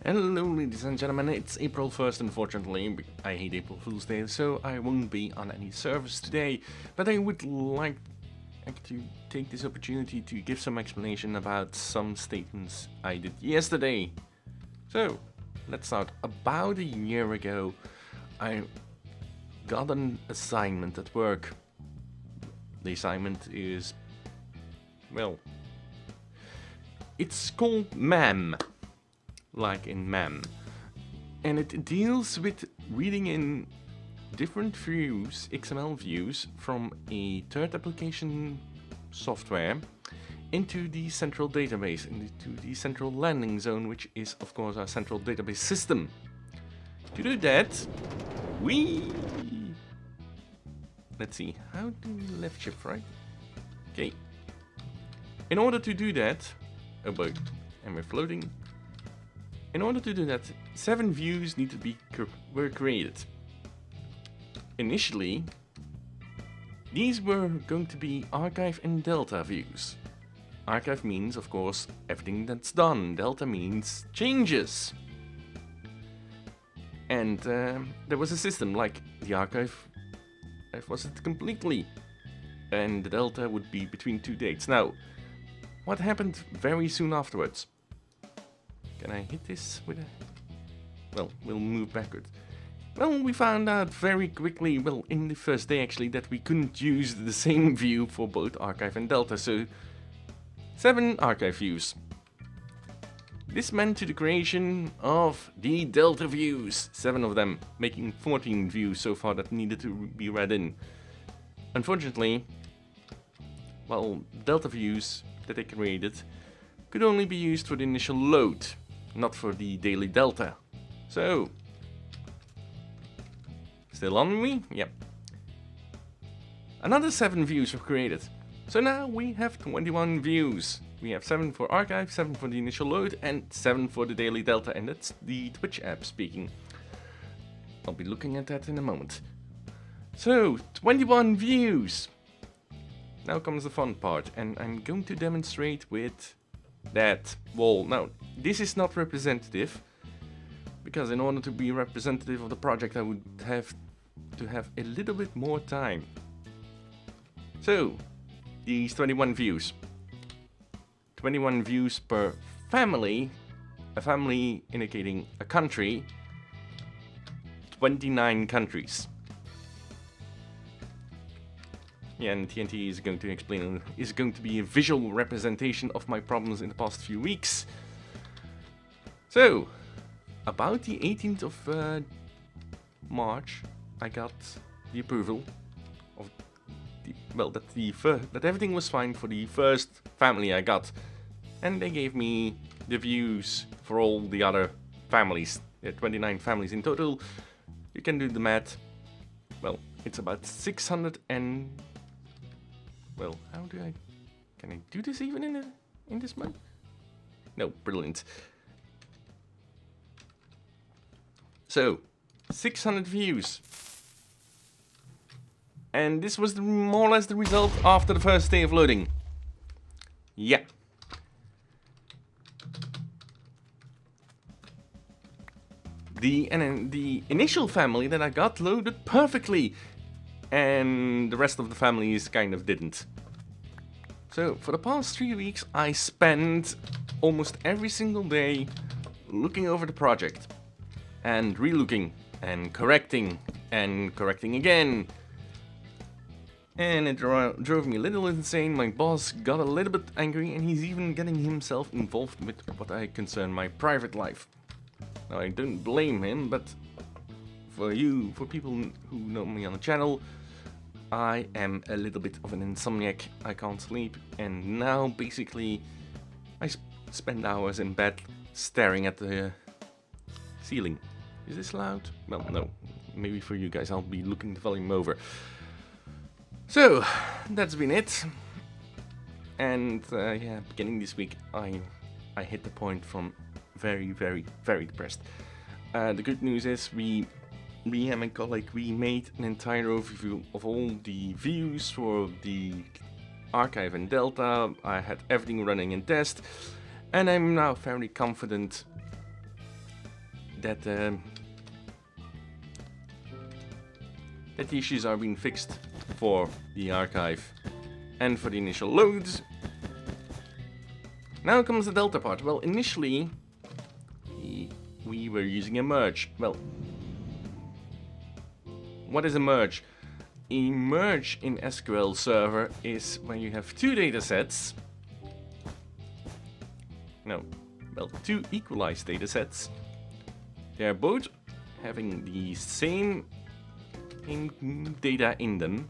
Hello ladies and gentlemen, it's April 1st. Unfortunately, I hate April Fool's Day, so I won't be on any servers today, but I would like to take this opportunity to give some explanation about some statements I did yesterday. So, let's start. About a year ago, I got an assignment at work. The assignment is, well, it's called MAM. Like in MAM, and it deals with reading in different views, XML views, from a third application software into the central database, into the central landing zone, which is of course our central database system. To do that, let's see, how do we left shift, right? Okay. In order to do that, oh boy, and we're floating. In order to do that, 7 views need to be were created. Initially, these were going to be archive and delta views. Archive means, of course, everything that's done. Delta means changes. And there was a system like the archive was it completely, and the delta would be between 2 dates. Now, what happened very soon afterwards? Can I hit this with a... Well, we'll move backwards. Well, we found out very quickly, well, in the first day actually, that we couldn't use the same view for both archive and delta, so 7 archive views. This meant to the creation of the delta views, 7 of them, making 14 views so far that needed to be read in. Unfortunately, well, delta views that I created could only be used for the initial load, not for the daily delta. So, still on me? Yep. Another 7 views were created. So now we have 21 views. We have 7 for archive, 7 for the initial load, and 7 for the daily delta, and that's the Twitch app speaking. I'll be looking at that in a moment. So, 21 views. Now comes the fun part, and I'm going to demonstrate with that wall. Now, this is not representative, because in order to be representative of the project I would have to have a little bit more time. So, these 21 views. 21 views per family, a family indicating a country, 29 countries. Yeah, and TNT is going to explain, is going to be a visual representation of my problems in the past few weeks. So, about the 18th of March, I got the approval of the, well, that everything was fine for the first family I got, and they gave me the views for all the other families. There are 29 families in total. You can do the math. Well, it's about 600 and... Well, how do I... Can I do this even in this mode? No, brilliant. So, 600 views. And this was more or less the result after the first day of loading. Yeah. The initial family that I got loaded perfectly, and the rest of the families kind of didn't. So, for the past 3 weeks, I spent almost every single day looking over the project, and relooking, and correcting again. And it drove me a little insane. My boss got a little bit angry, and he's even getting himself involved with what I concern my private life. Now, I don't blame him, but for people who know me on the channel, I am a little bit of an insomniac. I can't sleep, and now basically I spend hours in bed staring at the ceiling. Is this loud? Well, no. Maybe for you guys I'll be looking the volume over. So, that's been it. And yeah, beginning this week I hit the point from very, very, very depressed. The good news is me and my colleague, we made an entire overview of all the views for the archive and delta. I had everything running in test, and I'm now fairly confident that that the issues are being fixed for the archive and for the initial loads. Now comes the Delta part. Well, initially we were using a merge. Well, what is a merge? A merge in SQL Server is when you have two datasets. No, well, two equalized datasets. They are both having the same data in them.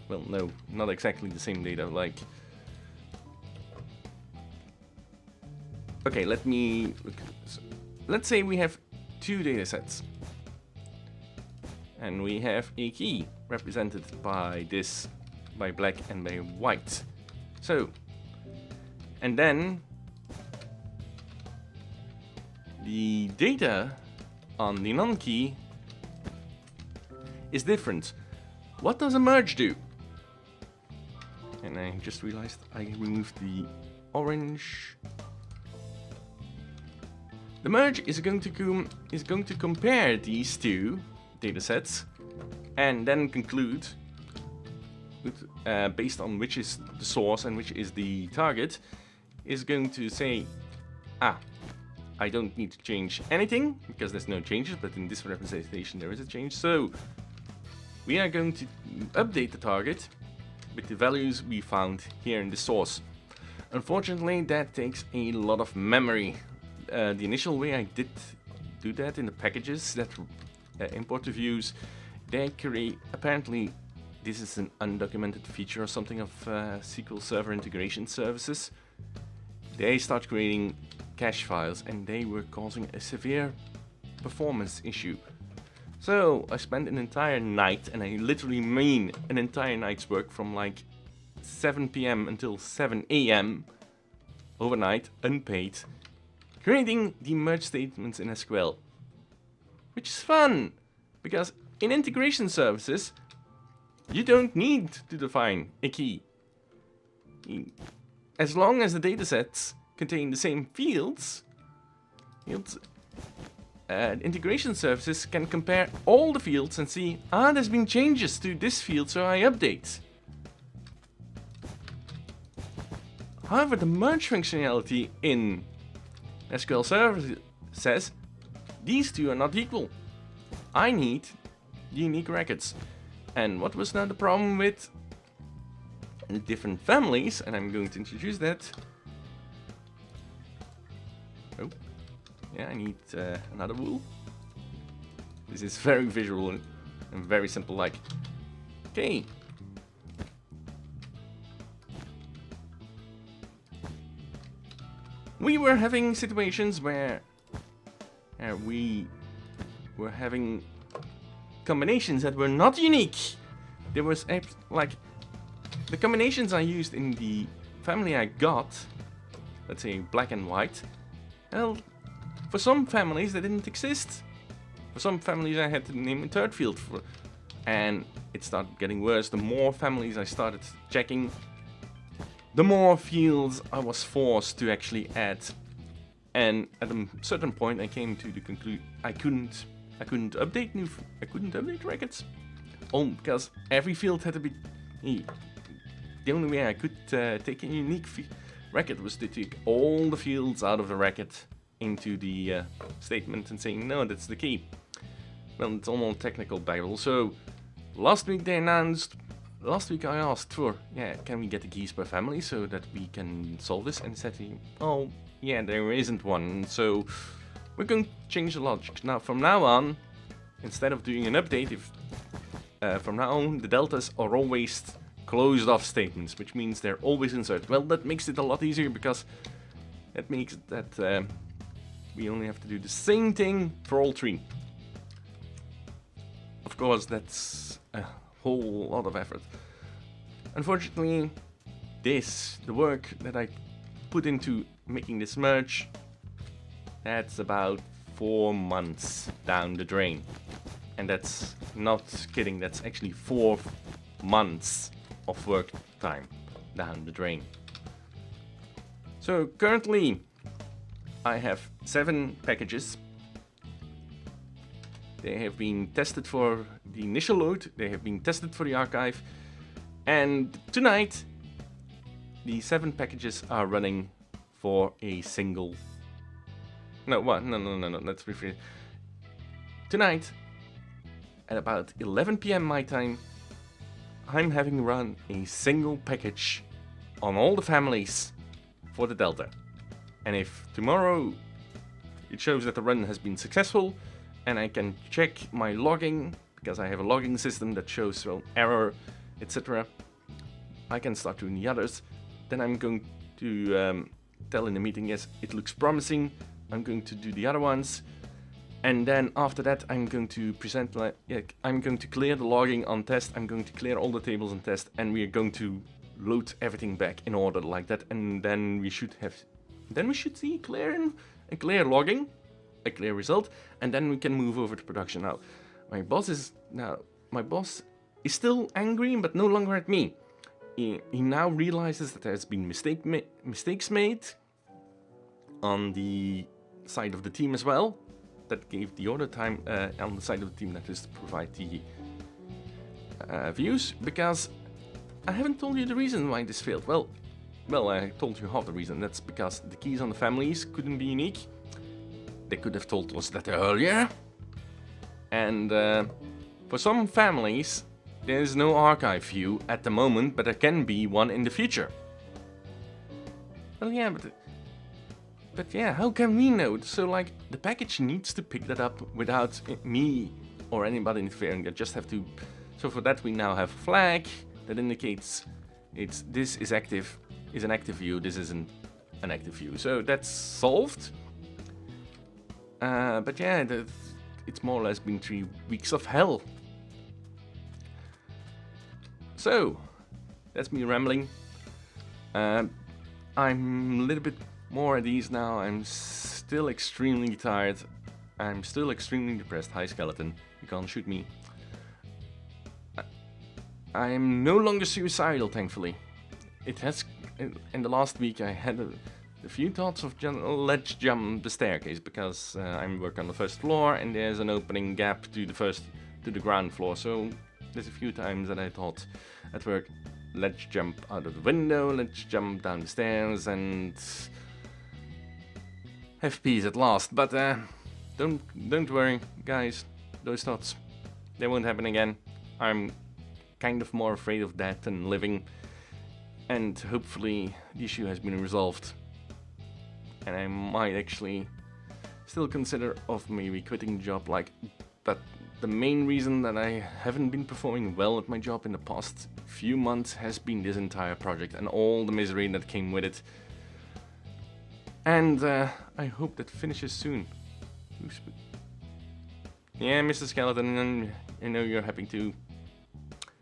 Well, no, not exactly the same data, like... Okay, let's say we have two datasets. And we have a key represented by this, by black and by white. So, and then the data on the non-key is different. What does a merge do? And I just realized I removed the orange. The merge is going to compare these two datasets and then conclude with, based on which is the source and which is the target, is going to say, I don't need to change anything because there's no changes, but in this representation there is a change. So we are going to update the target with the values we found here in the source. Unfortunately, that takes a lot of memory. The initial way I did do that in the packages that import to views, they create, apparently this is an undocumented feature or something of SQL Server integration services. They start creating cache files and they were causing a severe performance issue. So I spent an entire night, and I literally mean an entire night's work, from like 7 PM until 7 AM overnight, unpaid, creating the merge statements in SQL. Which is fun, because in integration services, you don't need to define a key. As long as the datasets contain the same fields, integration services can compare all the fields and see, there's been changes to this field, so I update. However, the merge functionality in SQL Server says these two are not equal. I need unique records. And what was now the problem with the different families, and I'm going to introduce that. Oh, yeah, I need another wool. This is very visual and very simple, like, okay. We were having situations where we were having combinations that were not unique. There was like the combinations I used in the family I got, let's say black and white. Well, for some families they didn't exist. For some families I had to name a third field for, and it started getting worse. The more families I started checking, the more fields I was forced to actually add. And at a certain point I came to the conclusion I couldn't update records. Because every field had to be... The only way I could take a unique record was to take all the fields out of the record into the statement and saying, no, that's the key. Well, it's all technical babble. So last week I asked for, can we get the keys per family so that we can solve this? And said, oh, yeah, there isn't one. So we're going to change the logic. Now, from now on, instead of doing an update, from now on, the deltas are always closed off statements, which means they're always inserted. Well, that makes it a lot easier, because that makes that we only have to do the same thing for all three. Of course, that's a whole lot of effort. Unfortunately, the work that I put into making this merge, that's about 4 months down the drain. And that's not kidding, that's actually 4 months of work time down the drain. So currently I have 7 packages They have been tested for the initial load, they have been tested for the archive, and tonight the 7 packages are running for a single... No, what? No, let's rephrase. Tonight, at about 11 PM my time, I'm having run a single package on all the families for the Delta. And if tomorrow it shows that the run has been successful, and I can check my logging, because I have a logging system that shows, well, error, etc. I can start doing the others. Then I'm going to tell in the meeting, yes, it looks promising. I'm going to do the other ones. And then after that, I'm going to present, I'm going to clear the logging on test. I'm going to clear all the tables on test, and we are going to load everything back in order like that. And then we should see a clear logging, a clear result, and then we can move over to production. Now, my boss is still angry, but no longer at me. He now realizes that there's been mistakes made on the side of the team as well. That gave the order time on the side of the team that is to provide the views, because I haven't told you the reason why this failed. Well, I told you half the reason. That's because the keys on the families couldn't be unique. They could have told us that earlier. And for some families, there's no archive view at the moment, but there can be one in the future. Well, yeah, but yeah, how can we know? So, like, the package needs to pick that up without me or anybody interfering. They just have to. So for that, we now have a flag that indicates this is active, is an active view. This isn't an active view. So that's solved. But yeah, it's more or less been 3 weeks of hell. So that's me rambling. I'm a little bit more at ease now. I'm still extremely tired. I'm still extremely depressed. Hi, skeleton. You can't shoot me. I'm no longer suicidal, thankfully. It has. In the last week, I had a few thoughts of let's jump the staircase, because I'm working on the first floor and there's an opening gap to the ground floor. So there's a few times that I thought at work, let's jump out of the window, let's jump down the stairs and have peace at last. But don't worry, guys. Those thoughts, they won't happen again. I'm kind of more afraid of that than living, and hopefully the issue has been resolved. And I might actually still consider of maybe quitting the job, but the main reason that I haven't been performing well at my job in the past few months has been this entire project and all the misery that came with it. And I hope that finishes soon. Yeah, Mr. Skeleton, and I know you're happy too.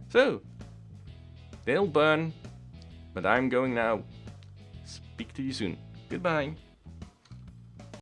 So, they'll burn, but I'm going now. Speak to you soon. Goodbye.